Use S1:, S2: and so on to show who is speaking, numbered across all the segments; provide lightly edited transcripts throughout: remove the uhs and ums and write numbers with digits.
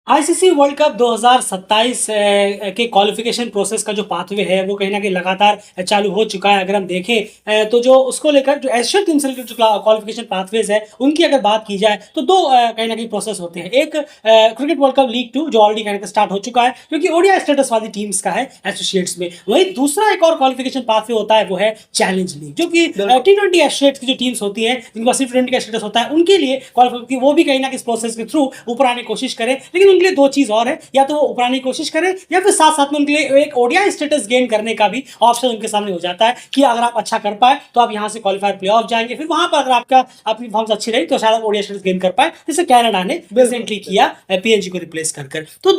S1: ICC world cup 2027 के qualification process का जो पाथवे है वो कहीं ना कहीं लगातार चालू हो चुका है। अगर हम देखें तो जो उसको लेकर जो एशियन टीम से रिलेटेड जो क्वालिफिकेशन पाथवेज है उनकी अगर बात की जाए तो दो कहीं ना कहीं प्रोसेस होते हैं। एक क्रिकेट वर्ल्ड कप लीग 2 जो ऑलरेडी कहीं स्टार्ट हो चुका है क्योंकि ओडीआई स्टेटस वाली टीम्स का है एसोसिएट्स में। वहीं दूसरा एक और क्वालिफिकेशन पाथवे होता है वो है चैलेंज लीग, जो कि T20 एसोसिएट्स की जो टीम्स होती हैं जिनका सिर्फ T20 का स्टेटस होता है उनके लिए क्वालिफाई, वो भी कहीं ना कहीं इस प्रोसेस के थ्रू ऊपर आने की कोशिश करें। लेकिन उनके लिए दो चीज और है, या तो वो ऊपर आने की कोशिश करें या फिर साथ साथ में उनके लिए एक ओडीआई स्टेटस गेन करने का भी ऑप्शन उनके सामने हो जाता है कि अगर आप अच्छा कर पाए तो आप यहां से क्वालिफायर प्ले ऑफ जाएंगे, फिर वहां पर अगर आपका अपनी फॉर्म्स अच्छी रही तो शायद आप ओडीआई स्टेटस गेन कर पाए, जैसे कनाडा ने रिसेंटली किया पीएनजी को रिप्लेस कर। तो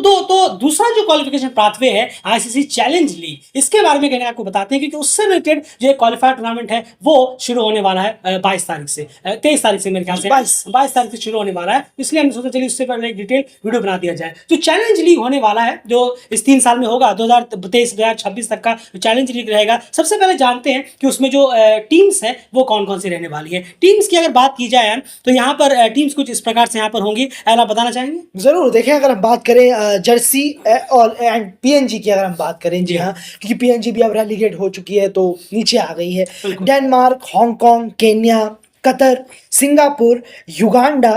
S1: दूसरा जो क्वालिफिकेशन पाथवे है आईसीसी चैलेंज लीग, इसके बारे में कहने आपको बताते हैं क्योंकि उससे रिलेटेड जो क्वालिफायर टूर्नामेंट है वो शुरू होने वाला है 22 तारीख से 23 तारीख से, मेरे ख्याल से 22 तारीख से शुरू होने वाला है। इसलिए हमने सोचा चलिए उससे पहले एक डिटेल वीडियो बना दिया जाए। जो चैलेंज लीग होने वाला है जो इस 3 साल में होगा 2023-2026 तक का चैलेंज लीग रहेगा। सबसे पहले जानते हैं कि उसमें जो टीम्स है वो कौन कौन सी रहने वाली है। टीम्स की अगर बात की जाए तो यहाँ पर टीम्स कुछ इस प्रकार से यहाँ पर होंगी। आप बताना चाहेंगे?
S2: जरूर। देखिए, अगर हम बात करें जर्सी और एंड पीएनजी की, अगर हम बात करें, जी हाँ, क्योंकि पीएनजी भी अब रेलीगेट हो चुकी है तो नीचे आ गई है। Denmark, Hong Kong, Kenya, Qatar, Singapore, Uganda,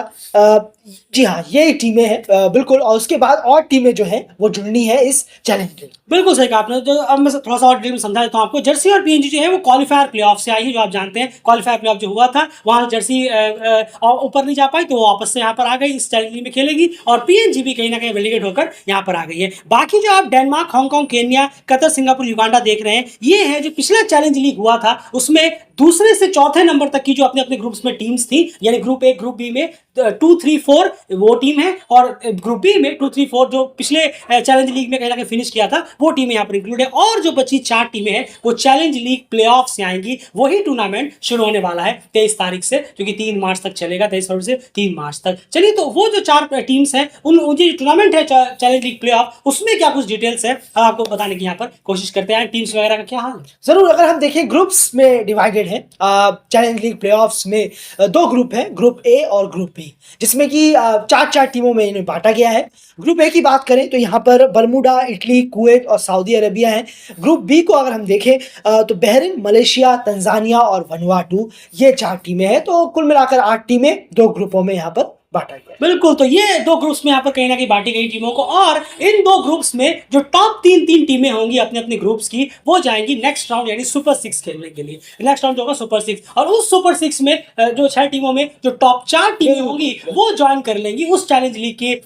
S2: जी हाँ, ये टीमें हैं बिल्कुल। और उसके बाद और टीमें जो हैं वो जुड़नी है इस चैलेंज में।
S1: बिल्कुल सही कहा आपने। जो अब मैं थोड़ा सा और डिटेल में समझा देता हूँ आपको। जर्सी और पीएनजी जो है वो क्वालिफायर प्लेऑफ से आई है। जो आप जानते हैं क्वालिफायर प्लेऑफ जो हुआ था वहां जर्सी ऊपर नहीं जा पाई तो वो वापस से यहाँ पर आ गई, इस चैलेंज में खेलेगी। और पीएनजी भी कहीं ना कहीं रेलीगेट होकर यहाँ पर आ गई है। बाकी जो आप Denmark, Hong Kong, Kenya, Qatar, Singapore, Uganda देख रहे हैं, ये है जो पिछला चैलेंज लीग हुआ था उसमें दूसरे से चौथे नंबर तक की जो अपने अपने ग्रुप्स में टीम्स थी, यानी ग्रुप ए, ग्रुप बी में 2, 3, 4 वो टीम है, और ग्रुप बी में 2, 3, 4 जो पिछले चैलेंज लीग में कहीं ना कहीं फिनिश किया था वो टीमें यहाँ पर इंक्लूड है। और जो बची 4 टीमें हैं वो चैलेंज लीग प्लेऑफ से आएंगी। वही टूर्नामेंट शुरू होने वाला है 23 तारीख से, जो कि 3 मार्च तक चलेगा, 23 फरवरी से 3 मार्च तक। चलिए, तो वो जो 4 टीम्स हैं उन जो टूर्नामेंट है चैलेंज लीग प्लेऑफ, उसमें क्या कुछ डिटेल्स है आपको बताने की यहाँ पर कोशिश करते हैं। टीम्स वगैरह का क्या हाल है?
S2: जरूर। अगर हम देखें, ग्रुप्स में डिवाइडेड है चैलेंज लीग प्लेऑफ्स में। 2 ग्रुप है, ग्रुप ए और ग्रुप बी, जिसमें कि 4 टीमों में इन्हें बांटा गया है। ग्रुप ए की बात करें तो यहाँ पर बरमूडा, इटली, कुवैत और सऊदी अरेबिया है। ग्रुप बी को अगर हम देखें तो बहरीन, मलेशिया, तंजानिया और वनुआटू, ये 4 टीमें हैं। तो कुल मिलाकर 8 टीमें 2 ग्रुपों में यहाँ पर बांटा गया।
S1: बिल्कुल, तो ये 2 ग्रुप्स में यहाँ पर कहीं ना कहीं बांटी गई टीमों को, और इन 2 ग्रुप्स में जो टॉप 3 टीमें होंगी अपने अपने ग्रुप्स की, वो जाएंगी नेक्स्ट राउंड यानी सुपर 6 खेलने के लिए। नेक्स्ट राउंड जो होगा सुपर 6, और उस सुपर 6 में जो 6 टीमों में जो टॉप 4 टीमें होंगी वो ज्वाइन कर लेंगी उस चैलेंज लीग के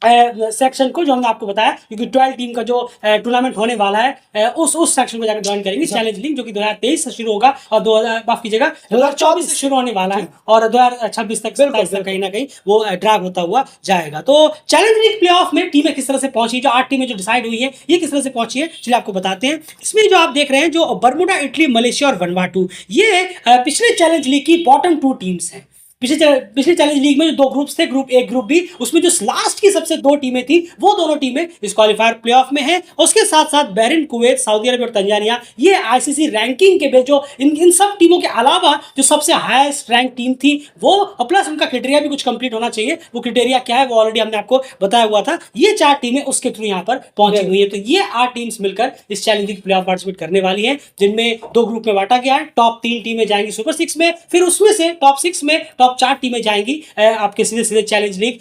S1: सेक्शन को, जो हमने आपको बताया, क्योंकि 12 टीम का जो टूर्नामेंट होने वाला है उस सेक्शन को जाकर ज्वाइन करेंगे चैलेंज लीग, जो कि 2023 से शुरू होगा और 2024 से शुरू होने वाला है और 2026 तक कहीं ना कहीं वो ड्रैग होता हुआ जाएगा। तो चैलेंज लीग प्लेऑफ में टीमें किस तरह से पहुंची, जो 8 टीमें जो डिसाइड हुई है ये किस तरह से पहुंची है, चलिए आपको बताते हैं। इसमें जो आप देख रहे हैं, जो बरमूडा, इटली, मलेशिया और वनुआटू, ये पिछले चैलेंज लीग की बॉटम 2 टीम्स हैं। पिछले चैलेंज लीग में जो 2 ग्रुप्स थे, ग्रुप ए, ग्रुप बी, उसमें जो लास्ट की सबसे 2 टीमें थी वो दोनों टीमें इस क्वालिफायर प्लेऑफ में हैं। उसके साथ साथ बहरीन, कुवैत, सऊदी अरब और तंजानिया, ये आईसीसी रैंकिंग के बेस जो इन सब टीमों के अलावा जो सबसे हाईएस्ट रैंक टीम थी वो, प्लस उनका क्राइटेरिया भी कुछ कंप्लीट होना चाहिए। वो क्राइटेरिया क्या है वो ऑलरेडी हमने आपको बताया हुआ था। ये 4 टीमें उसके थ्रू यहाँ पर पहुंची हुई है। तो ये 8 टीम्स मिलकर इस चैलेंज लीग प्लेऑफ पार्टिसिपेट करने वाली है, जिनमें 2 ग्रुप में बांटा गया है। टॉप 3 टीमें जाएंगी सुपर 6 में, फिर उसमें से टॉप 6 में टॉप 4 टीमें जाएंगी आपके सीधे चैलेंज लीग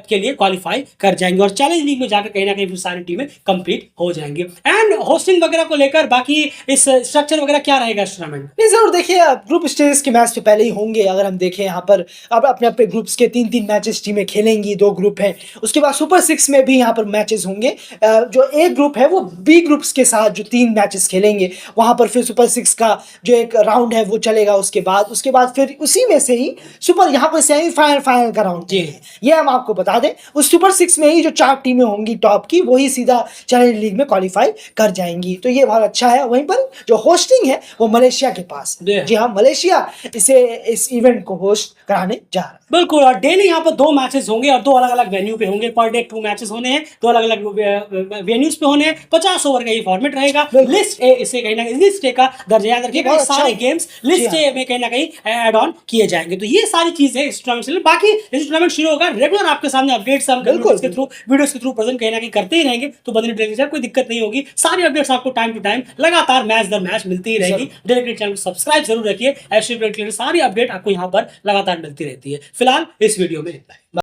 S1: के लिए क्वालिफाई कर जाएंगे, और चैलेंज लीग में जाकर कहीं ना कहीं सारी टीमें कंप्लीट हो जाएंगी। एंड होस्टिंग वगैरह को लेकर बाकी इस स्ट्रक्चर वगैरह क्या रहेगा इस टूर्नामेंट?
S2: नहीं, जरूर। देखिए, ग्रुप स्टेज के मैच तो पहले ही होंगे। अगर हम देखें यहाँ पर अब अपने अपने ग्रुप्स के 3 मैचेस टीमें खेलेंगी, 2 ग्रुप हैं। उसके बाद सुपर 6 में भी यहाँ पर मैचेस होंगे। जो ए ग्रुप है वो बी ग्रुप्स के साथ जो 3 मैचेस खेलेंगे, वहाँ पर फिर सुपर 6 का जो एक राउंड है वो चलेगा। उसके बाद फिर उसी में से ही सुपर, यहाँ पर फाइनल का राउंड है, ये हम आपको बता दें। उस सुपर 6 में ही जो 4 टीमें होंगी टॉप की, वही सीधा चैलेंज लीग में क्वालिफाई कर जाएंगी। तो ये बहुत अच्छा है। वहीं पर जो होस्टिंग है वो मलेशिया के पास, जी हाँ, मलेशिया इस इवेंट को होस्ट कराने जा रहा है।
S1: बिल्कुल, और डेली यहाँ पर 2 मैचेस होंगे और 2 अलग-अलग वेन्यू पे होंगे। पर डे 2 मैचेस होने हैं, 2 अलग-अलग वेन्यूज पे होने हैं। 50 ओवर का ये फॉर्मेट रहेगा।
S2: बिल्कुल।
S1: लिस्ट ए इसे कहीं ना कहीं लिस्ट ए का दर्जा याद रखिएगा।
S2: बहुत
S1: ये सारे
S2: अच्छा।
S1: गेम्स
S2: जी
S1: लिस्ट
S2: हाँ।
S1: ए में कहीं ना कहीं ऐड ऑन किए जाएंगे। तो ये सारी चीजें इस टूर्नामेंट से बाकी जैसे टूर्नामेंट शुरू होगा रेगुलर आपके सामने अपडेट्स हम
S2: बिल्कुल,
S1: वीडियोस के थ्रू प्रेजेंट कहीं ना कहीं करते ही रहेंगे। तो बंदे ट्रेनिंग कोई दिक्कत नहीं होगी। सारी अपडेट्स आपको टाइम टू टाइम लगातार मैच दर मैच मिलती ही रहेगी। डेली चैनल को सब्सक्राइब जरूर रखिए। ऐसी सारी अपडेट आपको यहाँ पर लगातार मिलती रहती है। फिलहाल इस वीडियो में इतना ही।